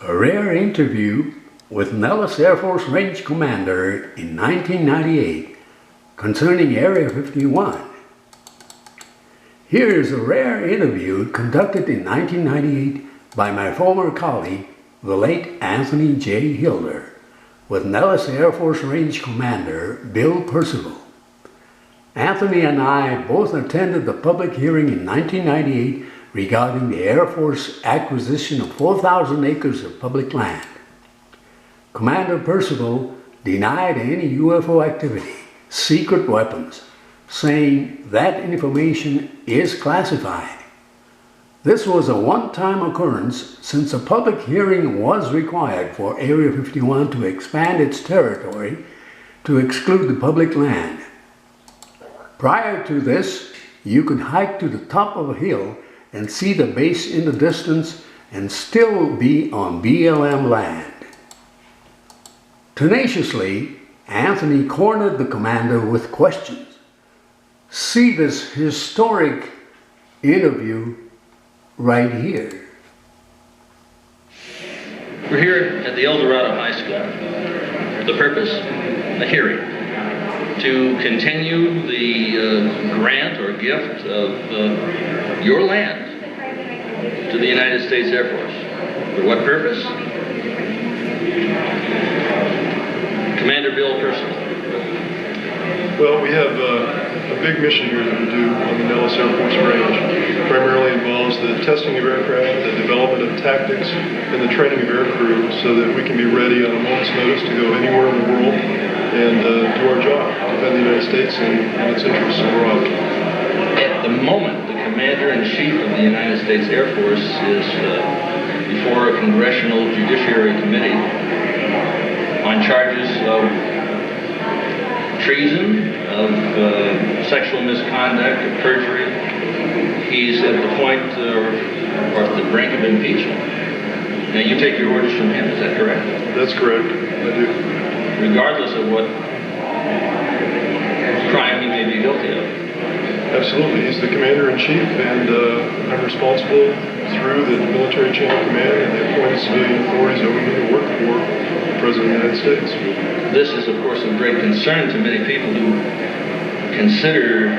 A rare interview with Nellis Air Force Range Commander in 1998 concerning Area 51. Here is a rare interview conducted in 1998 by my former colleague, the late Anthony J. Hilder, with Nellis Air Force Range Commander Bill Percival. Anthony and I both attended the public hearing in 1998 regarding the Air Force acquisition of 4,000 acres of public land. Commander Percival denied any UFO activity, secret weapons, saying that information is classified. This was a one-time occurrence since a public hearing was required for Area 51 to expand its territory to exclude the public land. Prior to this, you could hike to the top of a hill and see the base in the distance and still be on BLM land. Tenaciously, Anthony cornered the commander with questions. See this historic interview right here. We're here at the El Dorado High School. The purpose? A hearing to continue the grant or gift of your land to the United States Air Force. For what purpose? Commander Bill Percival. Well, we have a big mission here that we do on the Nellis Air Force Range. Primarily involves the testing of aircraft, the development of tactics, and the training of aircrew so that we can be ready on a moment's notice to go anywhere in the world and do our job, defend the United States and its interests abroad. At the moment, the Commander-in-Chief of the United States Air Force is before a Congressional Judiciary Committee on charges of treason, of sexual misconduct, of perjury. He's at the point or at the brink of impeachment. Now, you take your orders from him, is that correct? That's correct, I do. Regardless of what crime he may be guilty of. Absolutely. He's the Commander-in-Chief, and I'm responsible through the military chain of command and the appointed civilian authorities over me to work for the President of the United States. This is, of course, of great concern to many people who consider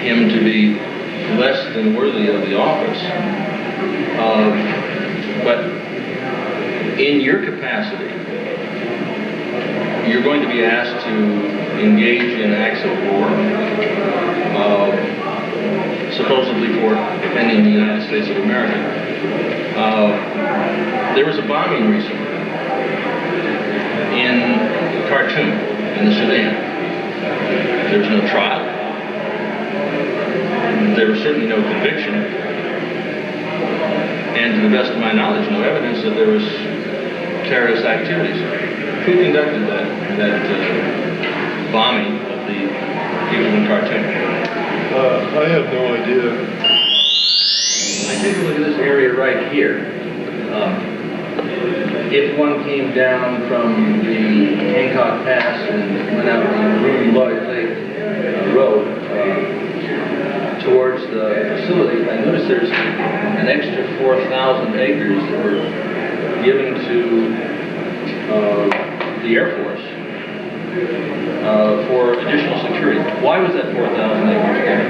him to be less than worthy of the office. But in your capacity, you're going to be asked to engage in acts of war, supposedly for defending the United States of America. There was a bombing recently in Khartoum, in the Sudan. There was no trial. There was certainly no conviction. And to the best of my knowledge, no evidence that there was terrorist activities. Who conducted that bombing of the people in Khartoum? I have no idea. I take a look at this area right here. If one came down from the Hancock Pass and went out the Room Lloyd Lake Road towards the facility, I noticed there's an extra 4,000 acres that were given to the Air Force for additional security. Why was that 4,000 acres given?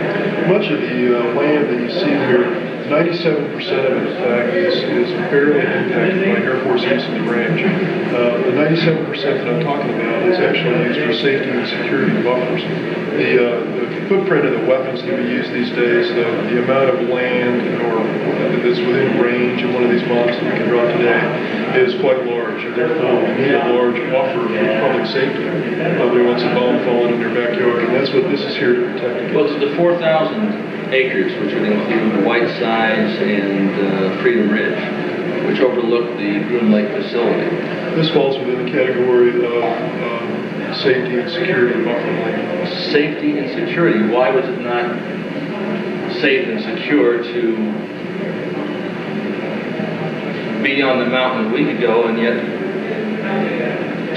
Much of the land that you see here, 97% of it, in fact, is barely impacted by Air Force use of the range. The 97% that I'm talking about is actually used for safety and security buffers. The footprint of the weapons that we use these days, the amount of land that's within range of one of these bombs that we can drop today is quite large, and therefore we need a large buffer for public safety. Nobody wants a bomb falling in their backyard, and that's what this is here to protect against. Well, it's the 4,000 acres, which would include Whitesides and Freedom Ridge, which overlook the Groom Lake facility. This falls within the category of safety and security buffer land. Safety and security. Why was it not safe and secure to be on the mountain a week ago, and yet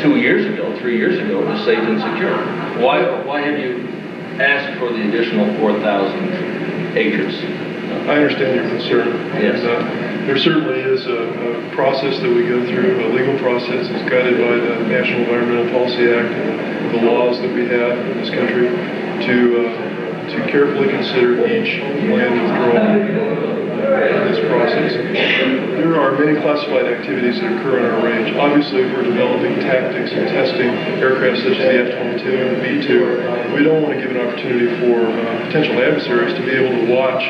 2 years ago, 3 years ago, it was safe and secure? Why have you asked for the additional 4,000 acres? I understand your concern. Yes. And, There certainly is a process that we go through, a legal process that's guided by the National Environmental Policy Act and the laws that we have in this country to carefully consider each land withdrawal in this process. There are many classified activities that occur on our range. Obviously, if we're developing tactics and testing aircraft such as the F-22 and the B-2, we don't want to give an opportunity for potential adversaries to be able to watch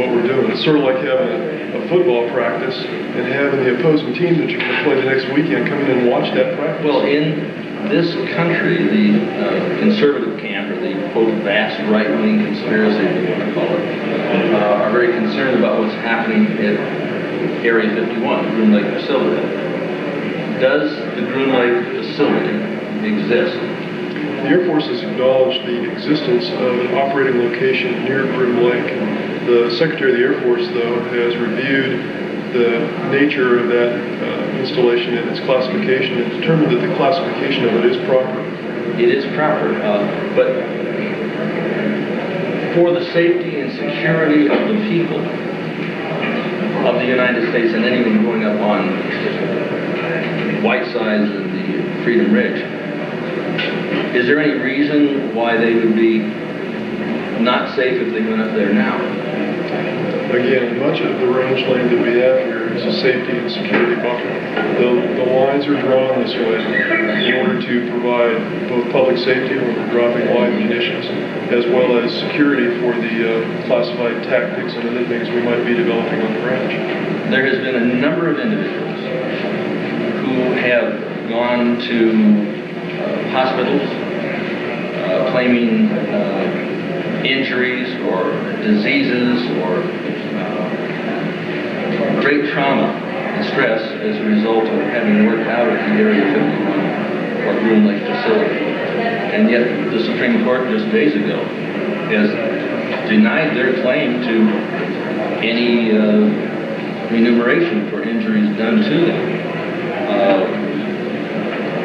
what we're doing. It's sort of like having a football practice and having the opposing team that you're going to play the next weekend come in and watch that practice. Well, in this country, the conservative camp, or the quote vast right-wing conspiracy, if you want to call it, are very concerned about what's happening at Area 51, the Groom Lake facility. Does the Groom Lake facility exist? The Air Force has acknowledged the existence of an operating location near Groom Lake. The Secretary of the Air Force, though, has reviewed the nature of that installation and its classification and determined that the classification of it is proper. It is proper, but for the safety and security of the people of the United States and anyone going up on Whitesides and the Freedom Ridge, is there any reason why they would be not safe if they went up there now? Again, much of the range land that we have here is a safety and security buffer. The lines are drawn this way in order to provide both public safety when we're dropping live munitions, as well as security for the classified tactics and other things we might be developing on the range. There has been a number of individuals who have gone to hospitals claiming injuries or diseases or great trauma and stress as a result of having worked out at the Area 51 or Groom Lake facility. And yet the Supreme Court just days ago has denied their claim to any remuneration for injuries done to them.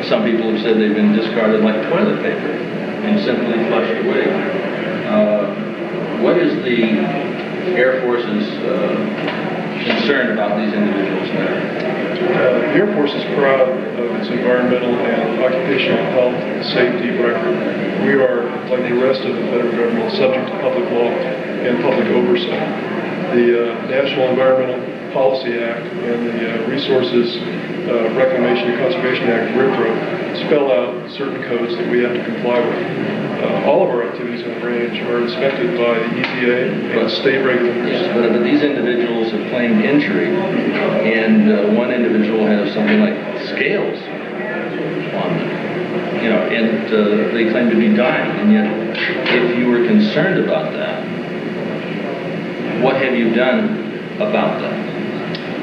Some people have said they've been discarded like toilet paper and simply flushed away. What is the Air Force's concern about these individuals there? The Air Force is proud of its environmental and occupational health and safety record. We are, like the rest of the federal government, subject to public law and public oversight. The National Environmental Policy Act and the Resources Reclamation and Conservation Act, RIPRA, spell out certain codes that we have to comply with. All of our activities on the range are inspected by the EPA and state regulators. Yes, but these individuals have claimed injury, and one individual has something like scales on them, and they claim to be dying. And yet, if you were concerned about that, what have you done about that?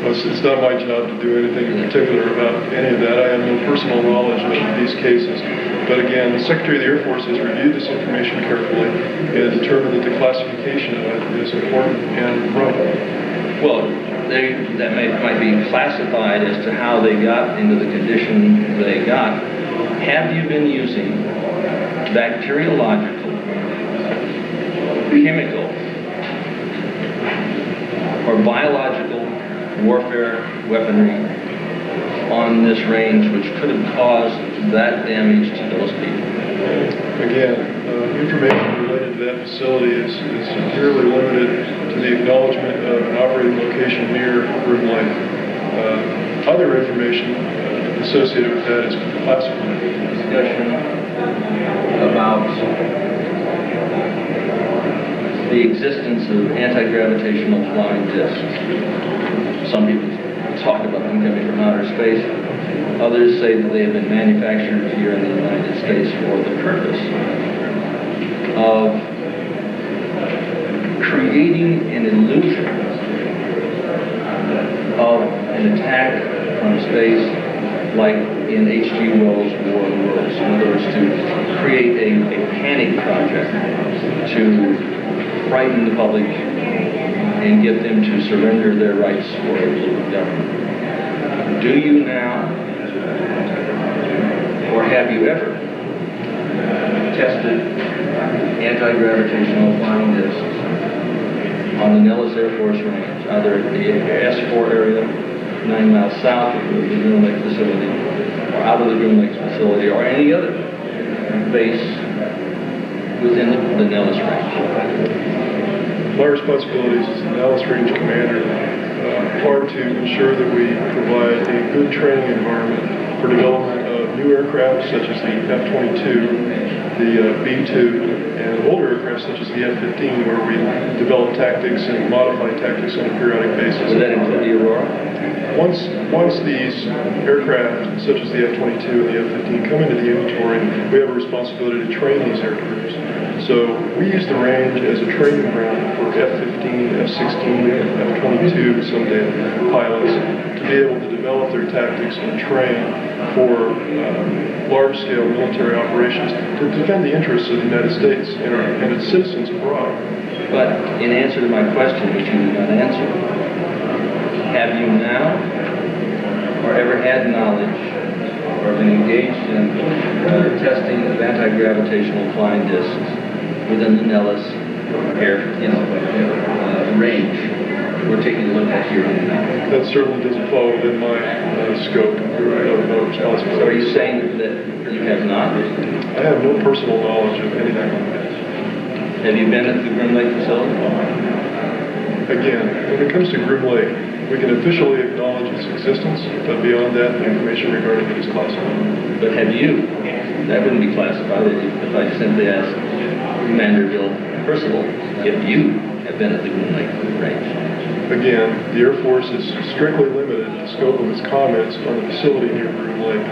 Well, it's not my job to do anything in particular about any of that. I have no personal knowledge of these cases. But again, the Secretary of the Air Force has reviewed this information carefully and determined that the classification of it is important and right. Well, that might be classified as to how they got into the condition they got. Have you been using bacteriological, chemical, or biological warfare weaponry on this range which could have caused that damage to those people? Again, information related to that facility is severely limited to the acknowledgement of an operating location near Groom Lake. Other information associated with that is classified. Discussion about the existence of anti-gravitational flying discs. Some people talk about them coming from outer space. Others say that they have been manufactured here in the United States for the purpose of creating an illusion of an attack from space like in H.G. Wells' War of the Worlds. In other words, to create a panic project to frighten the public and get them to surrender their rights for a global government. Do you now, or have you ever, tested anti-gravitational flying discs on the Nellis Air Force Range, either at the S4 area, 9 miles south of the Groom Lake facility, or out of the Groom Lake facility, or any other base within the Nellis Range. My responsibilities as the Nellis Range Commander are to ensure that we provide a good training environment for development of new aircraft such as the F-22, the B-2, and older aircraft such as the F-15, where we develop tactics and modify tactics on a periodic basis. Does that include the Aurora? Once these aircraft, such as the F-22 and the F-15, come into the inventory, we have a responsibility to train these aircraft. So we use the range as a training ground for F-15, F-16, F-22 someday pilots to be able to develop their tactics and train for large-scale military operations to defend the interests of the United States and its citizens abroad. But in answer to my question, which you did not answer, have you now or ever had knowledge or been engaged in testing of anti-gravitational flying discs within the Nellis Air range we're taking a look at here now? That certainly doesn't fall within my scope of responsibility. So are you saying that you have not? I have no personal knowledge of anything like that. Have you been at the Groom Lake facility? Again, when it comes to Groom Lake, we can officially acknowledge its existence, but beyond that, the information regarding it is classified. But have you? That wouldn't be classified if I simply asked Commander Bill Percival if you have been at the Groom Lake range. Again, the Air Force has strictly limited the scope of its comments on the facility near Groom Lake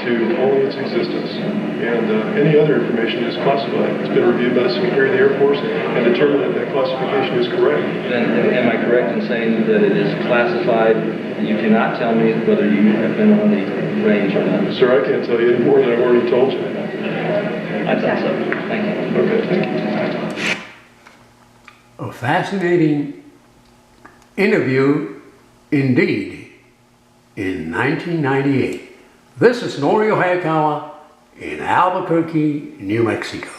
to only its existence, and any other information is classified. It's been reviewed by the Secretary of the Air Force and determined that that classification is correct. Then am I correct in saying that it is classified? You cannot tell me whether you have been on the range or not? Sir, I can't tell you any more than I've already told you. I thought so. Thank you. Okay, thank you. A fascinating interview indeed in 1998. This is Norio Hayakawa in Albuquerque, New Mexico.